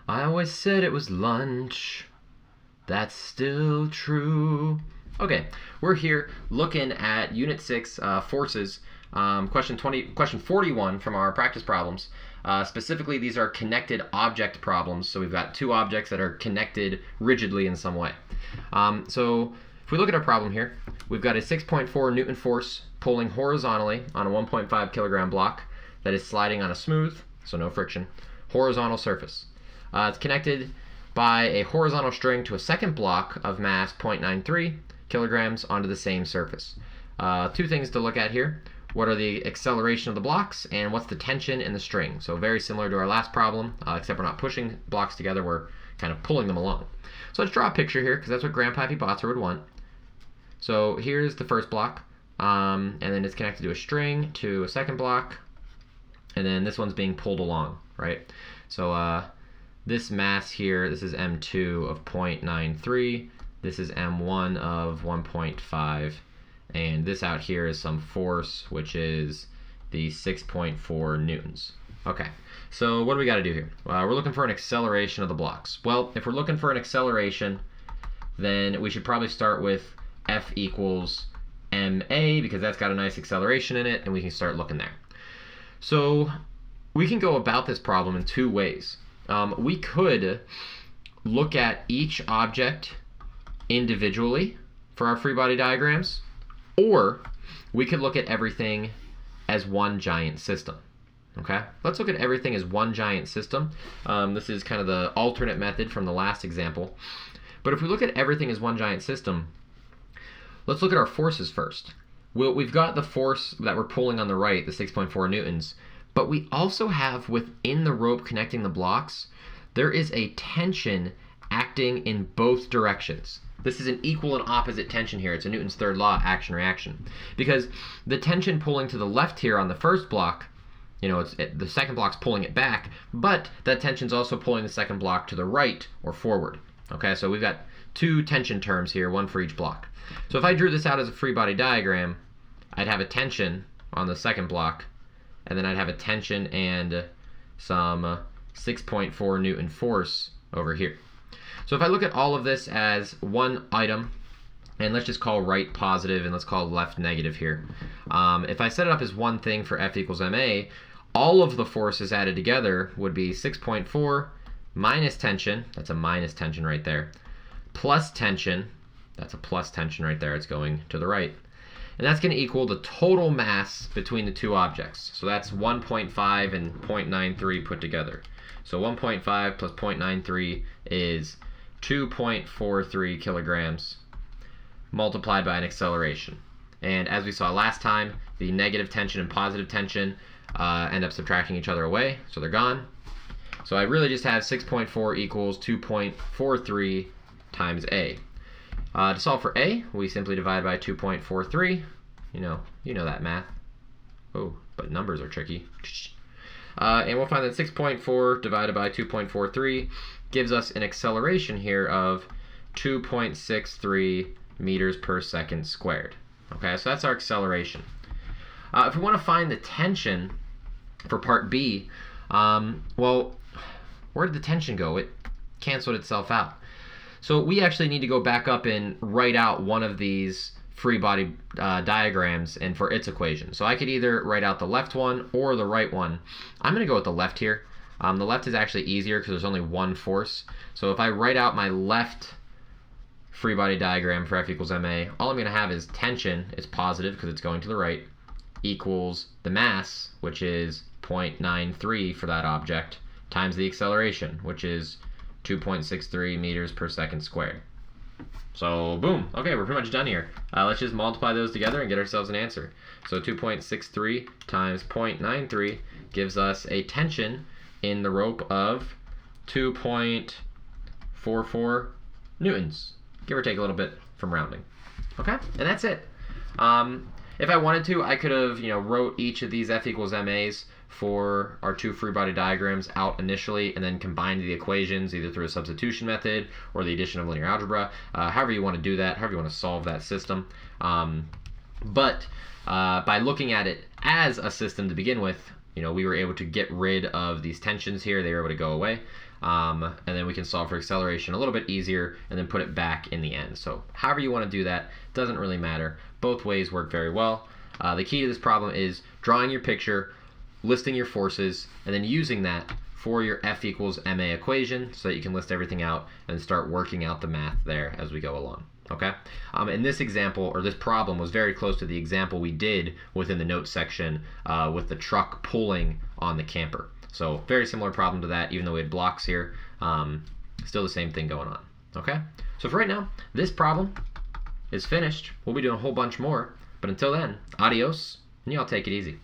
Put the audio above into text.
I always said it was lunch. That's still true. Okay, we're here looking at Unit 6 forces, question 41 from our practice problems. Specifically, these are connected object problems, so we've got two objects that are connected rigidly in some way. So if we look at our problem here, we've got a 6.4 Newton force pulling horizontally on a 1.5 kilogram block that is sliding on a smooth, so no friction, horizontal surface. It's connected by a horizontal string to a second block of mass 0.93 kilograms onto the same surface. Two things to look at here. What are the acceleration of the blocks and what's the tension in the string? So very similar to our last problem, except we're not pushing blocks together, we're kind of pulling them along. So let's draw a picture here because that's what Grandpappy Bottser would want. So here's the first block, and then it's connected to a string to a second block, and then this one's being pulled along, right? So this mass here, this is M2 of 0.93, this is M1 of 1.5, and this out here is some force, which is the 6.4 newtons. Okay, so what do we got to do here? We're looking for an acceleration of the blocks. Well, if we're looking for an acceleration, then we should probably start with F equals ma, because that's got a nice acceleration in it, and we can start looking there. So we can go about this problem in two ways. We could look at each object individually for our free body diagrams, or we could look at everything as one giant system. Okay, let's look at everything as one giant system. This is kind of the alternate method from the last example. But if we look at everything as one giant system, let's look at our forces first. We've got the force that we're pulling on the right, the 6.4 newtons, but we also have within the rope connecting the blocks, there is a tension acting in both directions. This is an equal and opposite tension here. It's a Newton's third law, action-reaction. Because the tension pulling to the left here on the first block, the second block's pulling it back, but that tension's also pulling the second block to the right or forward. Okay, so we've got two tension terms here, one for each block. So if I drew this out as a free body diagram, I'd have a tension on the second block, and then I'd have a tension and some 6.4 Newton force over here. So if I look at all of this as one item, and let's just call right positive and let's call left negative here. If I set it up as one thing for F equals ma, all of the forces added together would be 6.4 minus tension, that's a minus tension right there, plus tension, that's a plus tension right there, it's going to the right. And that's going to equal the total mass between the two objects. So that's 1.5 and 0.93 put together. So 1.5 plus 0.93 is 2.43 kilograms multiplied by an acceleration. And as we saw last time, the negative tension and positive tension end up subtracting each other away, so they're gone. So I really just have 6.4 equals 2.43 times A. To solve for A, we simply divide by 2.43. You know that math. Oh, but numbers are tricky. And we'll find that 6.4 divided by 2.43 gives us an acceleration here of 2.63 meters per second squared. Okay, so that's our acceleration. If we want to find the tension for part B, well, where did the tension go? It canceled itself out. So we actually need to go back up and write out one of these free body diagrams and for its equation. So I could either write out the left one or the right one. I'm going to go with the left here. The left is actually easier because there's only one force. So if I write out my left free body diagram for F equals ma, all I'm going to have is tension, it's positive because it's going to the right, equals the mass, which is 0.93 for that object, times the acceleration, which is 2.63 meters per second squared. So boom, okay, we're pretty much done here. Let's just multiply those together and get ourselves an answer. So 2.63 times 0.93 gives us a tension in the rope of 2.44 newtons, give or take a little bit from rounding. Okay, and that's it. If I wanted to, I could have wrote each of these F equals MAs for our two free body diagrams out initially and then combined the equations either through a substitution method or the addition of linear algebra, however you want to do that, however you want to solve that system. But by looking at it as a system to begin with, we were able to get rid of these tensions here. They were able to go away. And then we can solve for acceleration a little bit easier and then put it back in the end. So however you want to do that, doesn't really matter. Both ways work very well. The key to this problem is drawing your picture, listing your forces, and then using that for your F equals ma equation so that you can list everything out and start working out the math there as we go along. Okay? And this example, or this problem, was very close to the example we did within the notes section with the truck pulling on the camper. So very similar problem to that, even though we had blocks here. Still the same thing going on. Okay? So for right now, this problem is finished. We'll be doing a whole bunch more. But until then, adios, and y'all take it easy.